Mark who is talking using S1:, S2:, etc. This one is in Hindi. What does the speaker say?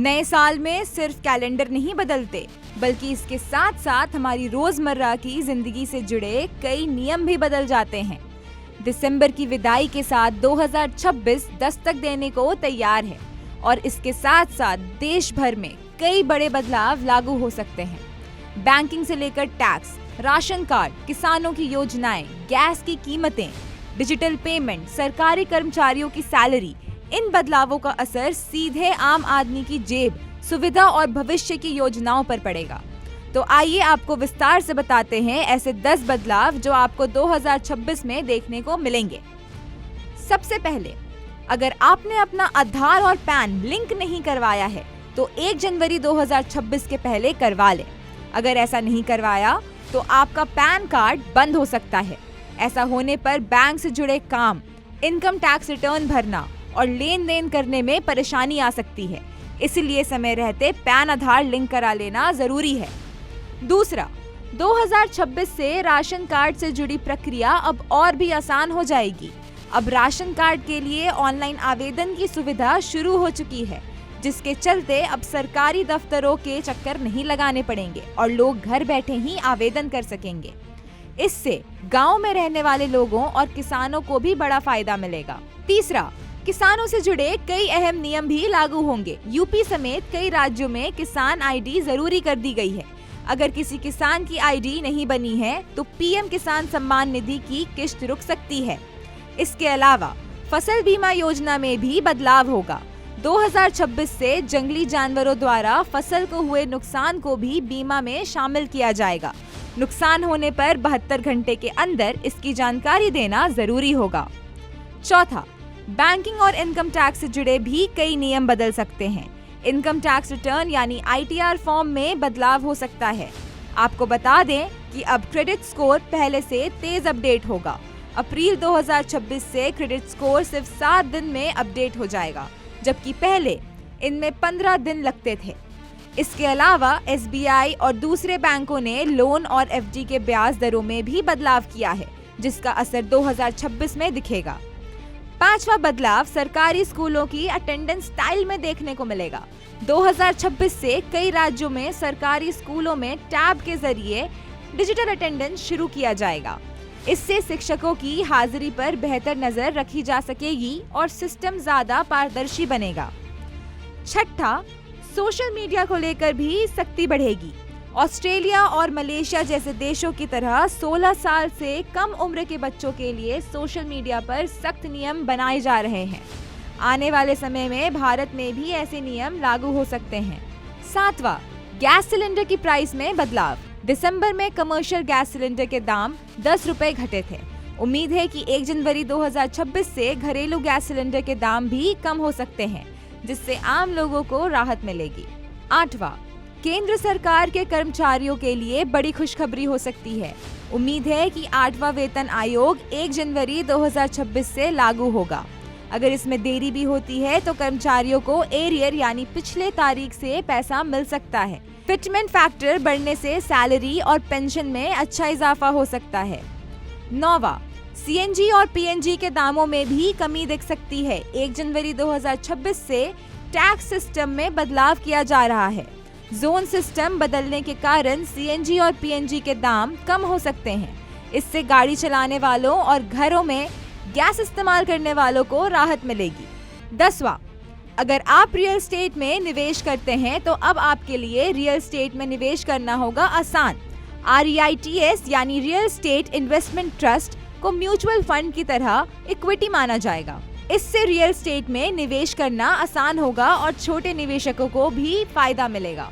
S1: नए साल में सिर्फ कैलेंडर नहीं बदलते, बल्कि इसके साथ साथ हमारी रोजमर्रा की जिंदगी से जुड़े कई नियम भी बदल जाते हैं। दिसंबर की विदाई के साथ 2026 दस्तक देने को तैयार है और इसके साथ साथ देश भर में कई बड़े बदलाव लागू हो सकते हैं। बैंकिंग से लेकर टैक्स, राशन कार्ड, किसानों की योजनाएं, गैस की कीमतें, डिजिटल पेमेंट, सरकारी कर्मचारियों की सैलरी, इन बदलावों का असर सीधे आम आदमी की जेब, सुविधा और भविष्य की योजनाओं पर पड़ेगा। तो आइए आपको विस्तार से बताते हैं ऐसे 10 बदलाव जो आपको 2026 में देखने को मिलेंगे। सबसे पहले, अगर आपने अपना आधार और पैन लिंक नहीं करवाया है तो 1 जनवरी 2026 के पहले करवा लें। अगर ऐसा नहीं करवाया तो आपका पैन कार्ड बंद हो सकता है। ऐसा होने पर बैंक से जुड़े काम, इनकम टैक्स रिटर्न भरना और लेन देन करने में परेशानी आ सकती है। इसलिए समय रहते पैन आधार लिंक करा लेना जरूरी है। दूसरा, 2026 से राशन कार्ड से जुड़ी प्रक्रिया अब और भी आसान हो जाएगी। अब राशन कार्ड के लिए ऑनलाइन आवेदन की सुविधा शुरू हो चुकी है, जिसके चलते अब सरकारी दफ्तरों के चक्कर नहीं लगाने पड़ेंगे और लोग घर बैठे ही आवेदन कर सकेंगे। इससे गांव में रहने वाले लोगों और किसानों को भी बड़ा फायदा मिलेगा। तीसरा, किसानों से जुड़े कई अहम नियम भी लागू होंगे। यूपी समेत कई राज्यों में किसान आईडी जरूरी कर दी गई है। अगर किसी किसान की आईडी नहीं बनी है तो पीएम किसान सम्मान निधि की किश्त रुक सकती है। इसके अलावा फसल बीमा योजना में भी बदलाव होगा। 2026 से जंगली जानवरों द्वारा फसल को हुए नुकसान को भी बीमा में शामिल किया जाएगा। नुकसान होने पर 72 घंटे के अंदर इसकी जानकारी देना जरूरी होगा। चौथा, बैंकिंग और इनकम टैक्स से जुड़े भी कई नियम बदल सकते हैं। इनकम टैक्स रिटर्न यानी ITR फॉर्म में बदलाव हो सकता है। आपको बता दें कि अब क्रेडिट स्कोर पहले से तेज अपडेट होगा। अप्रैल 2026 से क्रेडिट स्कोर सिर्फ 7 दिन में अपडेट हो जाएगा, जबकि पहले इनमें 15 दिन लगते थे। इसके अलावा SBI और दूसरे बैंकों ने लोन और FD के ब्याज दरों में भी बदलाव किया है, जिसका असर 2026 में दिखेगा। पांचवा बदलाव सरकारी स्कूलों की अटेंडेंस स्टाइल में देखने को मिलेगा। 2026 से कई राज्यों में सरकारी स्कूलों में टैब के जरिए डिजिटल अटेंडेंस शुरू किया जाएगा। इससे शिक्षकों की हाजिरी पर बेहतर नजर रखी जा सकेगी और सिस्टम ज्यादा पारदर्शी बनेगा। छठा, सोशल मीडिया को लेकर भी सख्ती बढ़ेगी। ऑस्ट्रेलिया और मलेशिया जैसे देशों की तरह 16 साल से कम उम्र के बच्चों के लिए सोशल मीडिया पर सख्त नियम बनाए जा रहे हैं। आने वाले समय में भारत में भी ऐसे नियम लागू हो सकते हैं। सातवां, गैस सिलेंडर की प्राइस में बदलाव। दिसंबर में कमर्शियल गैस सिलेंडर के दाम 10 रुपए घटे थे। उम्मीद है कि 1 जनवरी 2026 से घरेलू गैस सिलेंडर के दाम भी कम हो सकते हैं, जिससे आम लोगों को राहत मिलेगी। आठवां, केंद्र सरकार के कर्मचारियों के लिए बड़ी खुशखबरी हो सकती है। उम्मीद है कि 8वां वेतन आयोग 1 जनवरी 2026 से लागू होगा। अगर इसमें देरी भी होती है तो कर्मचारियों को एरियर यानी पिछले तारीख से पैसा मिल सकता है। फिटमेंट फैक्टर बढ़ने से सैलरी और पेंशन में अच्छा इजाफा हो सकता है। 9वां, CNG और PNG के दामों में भी कमी दिख सकती है। 1 जनवरी 2026 से टैक्स सिस्टम में बदलाव किया जा रहा है। जोन सिस्टम बदलने के कारण CNG और PNG के दाम कम हो सकते हैं। इससे गाड़ी चलाने वालों और घरों में गैस इस्तेमाल करने वालों को राहत मिलेगी। 10वां, अगर आप रियल एस्टेट में निवेश करते हैं तो अब आपके लिए रियल एस्टेट में निवेश करना होगा आसान। REITs यानी रियल एस्टेट इन्वेस्टमेंट ट्रस्ट को म्यूचुअल फंड की तरह इक्विटी माना जाएगा। इससे रियल एस्टेट में निवेश करना आसान होगा और छोटे निवेशकों को भी फायदा मिलेगा।